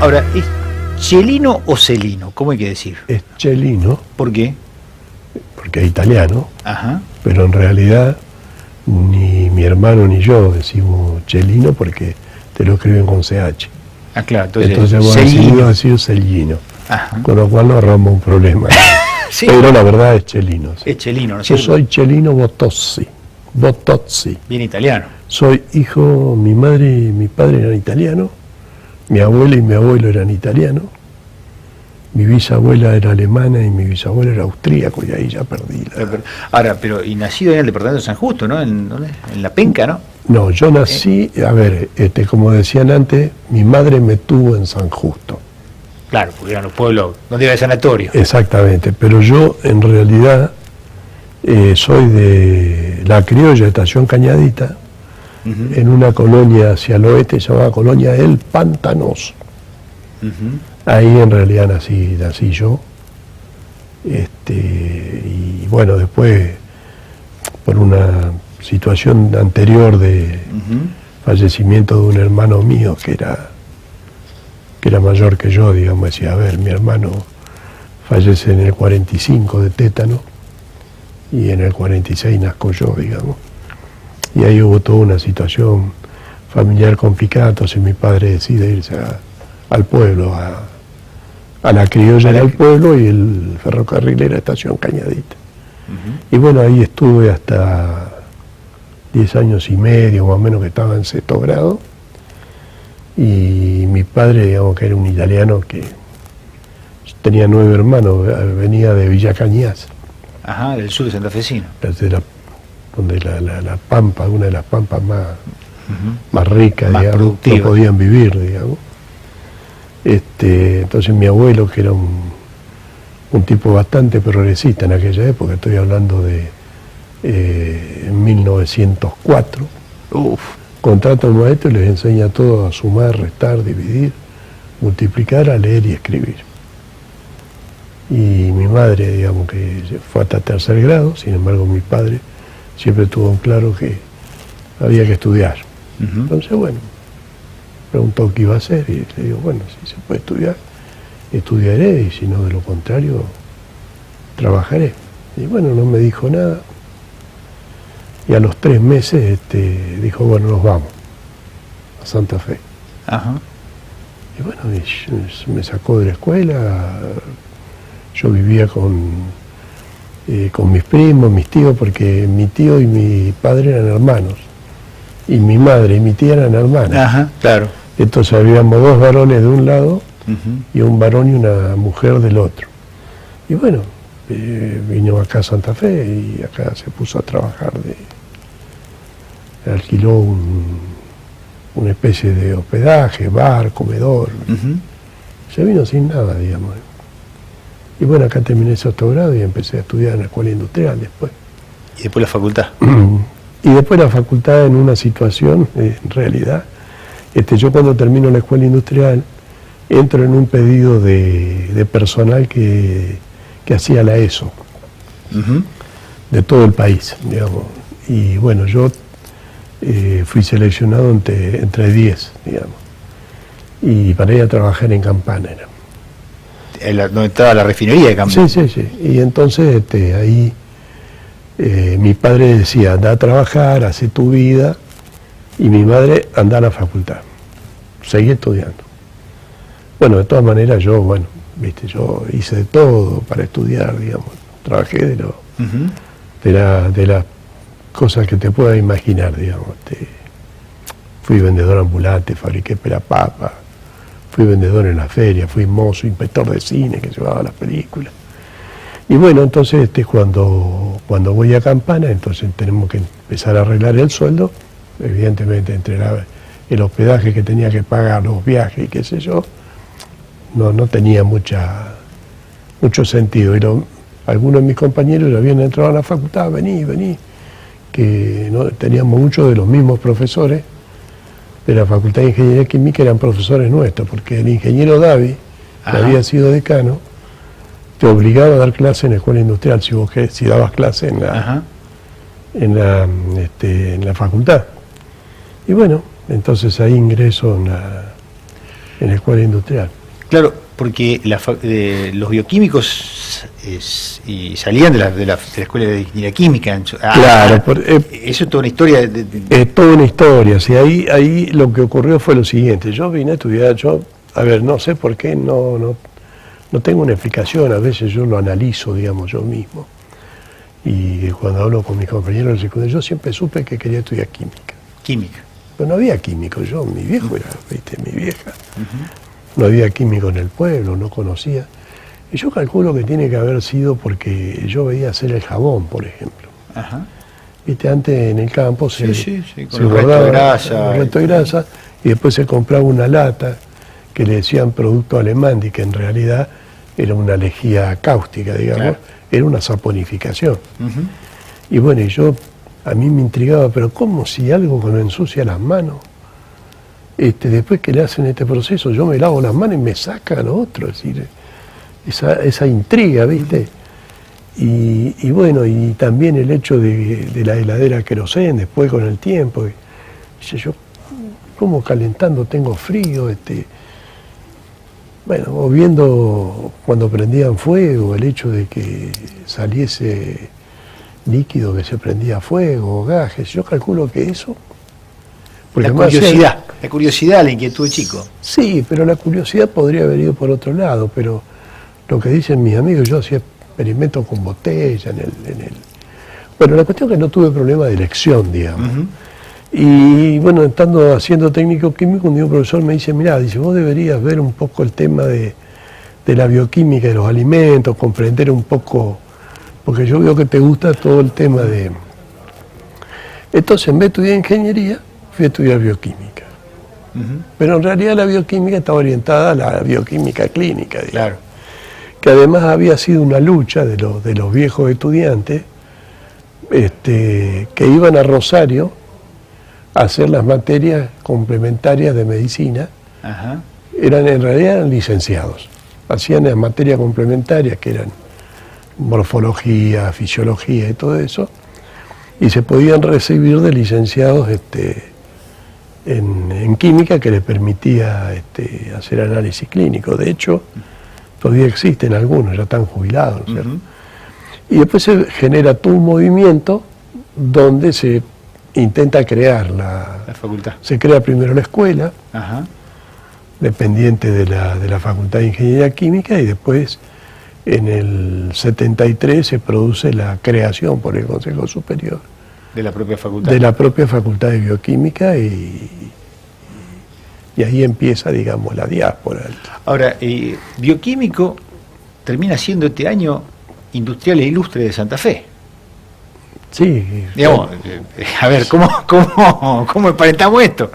Ahora, ¿es Celino o Celino? ¿Cómo hay que decir? Es Celino. ¿Por qué? Porque es italiano. Ajá. Pero en realidad ni mi hermano ni yo decimos Celino porque te lo escriben con CH. Ah, claro, entonces hemos decidido Celino. Ajá. Con lo cual nos ahorramos un problema. Sí. Pero la verdad es Celino. Sí. Es Celino, ¿no es Yo cierto? soy Celino Bottozzi. Bottozzi. Bien italiano. Soy hijo, mi madre y mi padre eran italianos, mi abuela y mi abuelo eran italianos, mi bisabuela era alemana y mi bisabuelo era austríaco, y ahí ya perdí la... Ahora, pero y nacido en el departamento de San Justo, ¿no? En La Penca, ¿no? No, yo nací, a ver, como decían antes, mi madre me tuvo en San Justo. Claro, porque eran los pueblos donde iba el sanatorio. Exactamente, pero yo en realidad soy de La Criolla, Estación Cañadita, en una colonia hacia el oeste llamada Colonia El Pantanoso. Ahí en realidad nací yo. Y bueno, después, por una situación anterior de fallecimiento de un hermano mío que era mayor que yo, digamos, decía, a ver, mi hermano fallece en el 45 de tétano y en el 46 nazco yo, digamos. Y ahí hubo toda una situación familiar complicada, entonces mi padre decide irse al pueblo, a La Criolla era el pueblo y el ferrocarril era Estación Cañadita. Y bueno, ahí estuve hasta 10 años y medio, más o menos, que estaba en sexto grado. Y mi padre, digamos que era un italiano que tenía 9 hermanos, venía de Villa Cañas. Ajá, del sur de santafesino. Donde la pampa, una de las pampas más ricas, más digamos, no podían vivir, digamos. Entonces mi abuelo, que era un tipo bastante progresista en aquella época, estoy hablando de 1904, contrata a un maestro y les enseña todo a sumar, restar, dividir, multiplicar, a leer y escribir. Y mi madre, digamos que fue hasta tercer grado, sin embargo mi padre siempre tuvo claro que había que estudiar. Entonces, bueno, preguntó qué iba a hacer y le digo, bueno, si se puede estudiar, estudiaré, y si no, de lo contrario, trabajaré. Y bueno, no me dijo nada. Y a los 3 meses dijo, bueno, nos vamos a Santa Fe. Ajá. Y bueno, me sacó de la escuela. Yo vivía con mis primos, mis tíos, porque mi tío y mi padre eran hermanos. Y mi madre y mi tía eran hermanas. Ajá, claro. Entonces habíamos 2 varones de un lado y un varón y una mujer del otro. Y bueno, vino acá a Santa Fe y acá se puso a trabajar. Alquiló una especie de hospedaje, bar, comedor. Se vino sin nada, digamos. Y bueno, acá terminé el sexto grado y empecé a estudiar en la escuela industrial después. ¿Y después la facultad? Y después la facultad, en una situación, en realidad, yo cuando termino la escuela industrial, entro en un pedido de personal que hacía la ESO, de todo el país, digamos. Y bueno, yo fui seleccionado entre 10, digamos. Y para ir a trabajar en Campana era. Donde estaba la refinería de Campana. Sí. Y entonces ahí mi padre decía, anda a trabajar, hace tu vida, y mi madre, anda a la facultad, seguí estudiando. Bueno, de todas maneras yo hice de todo para estudiar, digamos, trabajé de las cosas que te puedas imaginar, digamos. Fui vendedor ambulante, fabriqué papa, fui vendedor en la feria, fui mozo, inspector de cine que llevaba las películas. Y bueno, entonces cuando voy a Campana, entonces tenemos que empezar a arreglar el sueldo, evidentemente entre el hospedaje que tenía que pagar, los viajes y qué sé yo, no tenía mucho sentido. Y algunos de mis compañeros ya habían entrado a la facultad, vení, que no teníamos muchos de los mismos profesores de la Facultad de Ingeniería Química, eran profesores nuestros, porque el ingeniero Davi, que había sido decano, te obligaba a dar clase en la escuela industrial si dabas clase en la facultad. Y bueno, entonces ahí ingreso en la escuela industrial. Claro, porque los bioquímicos y salían de la escuela de ingeniería química. Claro, eso es toda una historia. Es toda una historia. Sí, ahí lo que ocurrió fue lo siguiente. Yo vine a estudiar, no sé por qué, no tengo una explicación. A veces yo lo analizo, digamos, yo mismo. Y cuando hablo con mis compañeros del secundario, yo siempre supe que quería estudiar química. Química. Pero no había químico, mi viejo era, mi vieja. No había químico en el pueblo, no conocía. Y yo calculo que tiene que haber sido porque yo veía hacer el jabón, por ejemplo. Ajá. Viste, antes en el campo se guardaba el resto de grasa y después se compraba una lata que le decían producto alemán y que en realidad era una lejía cáustica, digamos, claro. Era una saponificación. Y bueno, a mí me intrigaba, pero ¿cómo si algo que me ensucia las manos? Después que le hacen este proceso, yo me lavo las manos y me saca lo otro, es decir, esa intriga, ¿viste? Y bueno, y también el hecho de la heladera querosén, después con el tiempo, dice yo, ¿cómo calentando tengo frío? Bueno, o viendo cuando prendían fuego, el hecho de que saliese líquido que se prendía fuego, gajes, yo calculo que eso... La curiosidad, la inquietud de chico. Sí, pero la curiosidad podría haber ido por otro lado, pero lo que dicen mis amigos, yo hacía experimentos con botella Bueno, la cuestión es que no tuve problema de elección, digamos. Y bueno, estando haciendo técnico químico, un día un profesor me dice, mirá, dice, vos deberías ver un poco el tema de la bioquímica de los alimentos, comprender un poco, porque yo veo que te gusta todo el tema de... Entonces, en vez de estudiar ingeniería, fui a estudiar bioquímica. Pero en realidad la bioquímica estaba orientada a la bioquímica clínica, digamos. Claro. Que además había sido una lucha de los viejos estudiantes que iban a Rosario a hacer las materias complementarias de medicina. Ajá. En realidad eran licenciados. Hacían las materias complementarias que eran morfología, fisiología y todo eso, y se podían recibir de licenciados en química que les permitía hacer análisis clínico. De hecho, todavía existen algunos, ya están jubilados, ¿no es cierto? Y después se genera todo un movimiento donde se intenta crear la facultad. Se crea primero la escuela, ajá, dependiente de la Facultad de Ingeniería Química, y después en el 73 se produce la creación por el Consejo Superior de la propia facultad. De la propia Facultad de Bioquímica, y ahí empieza, digamos, la diáspora. Ahora, bioquímico termina siendo este año Industrial e Ilustre de Santa Fe. Sí. Digamos, a ver, ¿cómo emparentamos esto?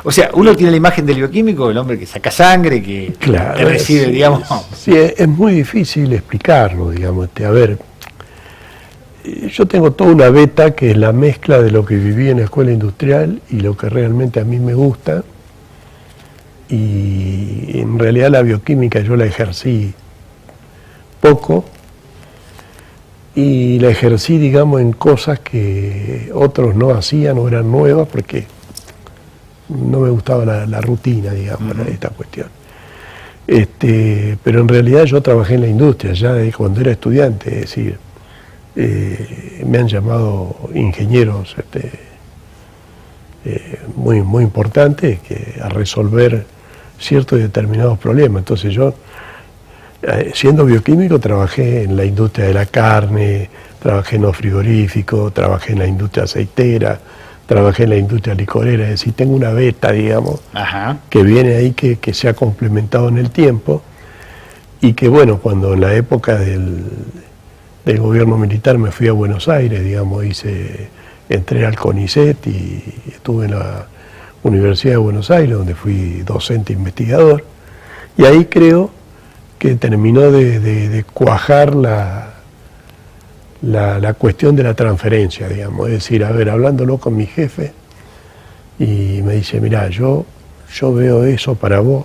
O sea, uno tiene la imagen del bioquímico, el hombre que saca sangre, que recibe, sí, digamos... Sí, es muy difícil explicarlo, digamos. A ver, yo tengo toda una beta que es la mezcla de lo que viví en la escuela industrial y lo que realmente a mí me gusta. Y en realidad la bioquímica yo la ejercí poco, y la ejercí, digamos, en cosas que otros no hacían o eran nuevas, porque no me gustaba la rutina, digamos, de esta cuestión. Pero en realidad yo trabajé en la industria ya de cuando era estudiante, es decir, me han llamado ingenieros muy, muy importantes a resolver ciertos y determinados problemas. Entonces yo, siendo bioquímico, trabajé en la industria de la carne, trabajé en los frigoríficos, trabajé en la industria aceitera, trabajé en la industria licorera, es decir, tengo una beta, digamos, ajá, que viene ahí, que se ha complementado en el tiempo, y que bueno, cuando en la época del gobierno militar me fui a Buenos Aires, digamos, entré al CONICET y estuve en la Universidad de Buenos Aires, donde fui docente investigador, y ahí creo que terminó de cuajar la cuestión de la transferencia, digamos. Es decir, a ver, hablándolo con mi jefe, y me dice, mirá, yo veo eso para vos,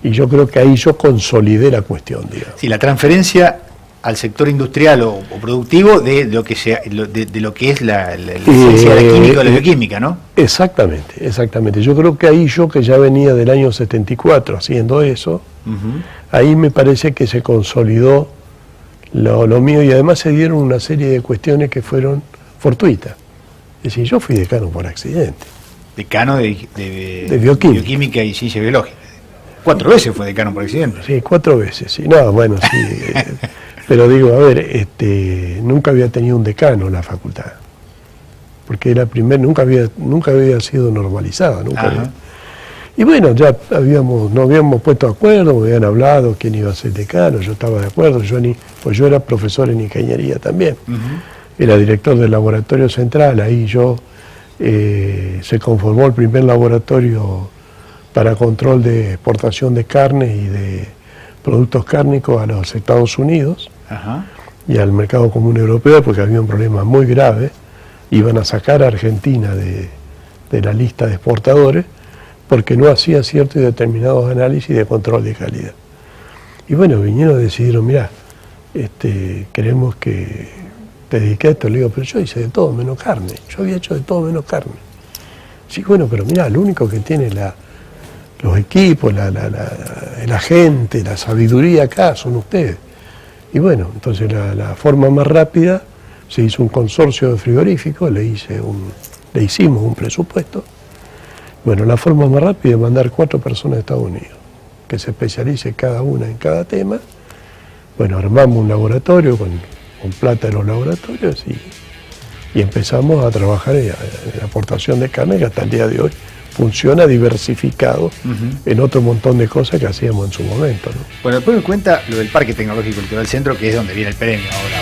y yo creo que ahí yo consolidé la cuestión, digamos. Sí, la transferencia al sector industrial o productivo de lo que es la ciencia de la química o la bioquímica, ¿no? Exactamente, exactamente. Yo creo que ahí yo, que ya venía del año 74 haciendo eso, ahí me parece que se consolidó lo mío, y además se dieron una serie de cuestiones que fueron fortuitas. Es decir, yo fui decano por accidente. Decano de bioquímica y ciencia biológica. 4 veces fue decano por accidente. Sí, 4 veces, sí. No, bueno, sí. Pero digo, a ver, nunca había tenido un decano en la facultad. Porque era nunca había sido normalizada. Y bueno, ya nos habíamos puesto de acuerdo, me habían hablado quién iba a ser decano, yo estaba de acuerdo, pues yo era profesor en ingeniería también. Era director del laboratorio central, ahí se conformó el primer laboratorio para control de exportación de carne y de productos cárnicos a los Estados Unidos y al mercado común europeo, porque había un problema muy grave. Iban a sacar a Argentina de la lista de exportadores porque no hacía ciertos y determinados análisis de control de calidad. Y bueno, vinieron y decidieron, mirá, queremos que te dediques a esto. Le digo, pero yo hice de todo menos carne, yo había hecho de todo menos carne. Sí, bueno, pero mirá, lo único que tiene los equipos, la gente, la sabiduría acá son ustedes. Y bueno, entonces la forma más rápida, se hizo un consorcio de frigoríficos, le hicimos un presupuesto. Bueno, la forma más rápida es mandar 4 personas a Estados Unidos, que se especialice cada una en cada tema. Bueno, armamos un laboratorio con plata de los laboratorios y empezamos a trabajar en la aportación de carne, que hasta el día de hoy funciona diversificado en otro montón de cosas que hacíamos en su momento, ¿no? Bueno, después me cuenta lo del Parque Tecnológico Cultural Centro, que es donde viene el premio ahora.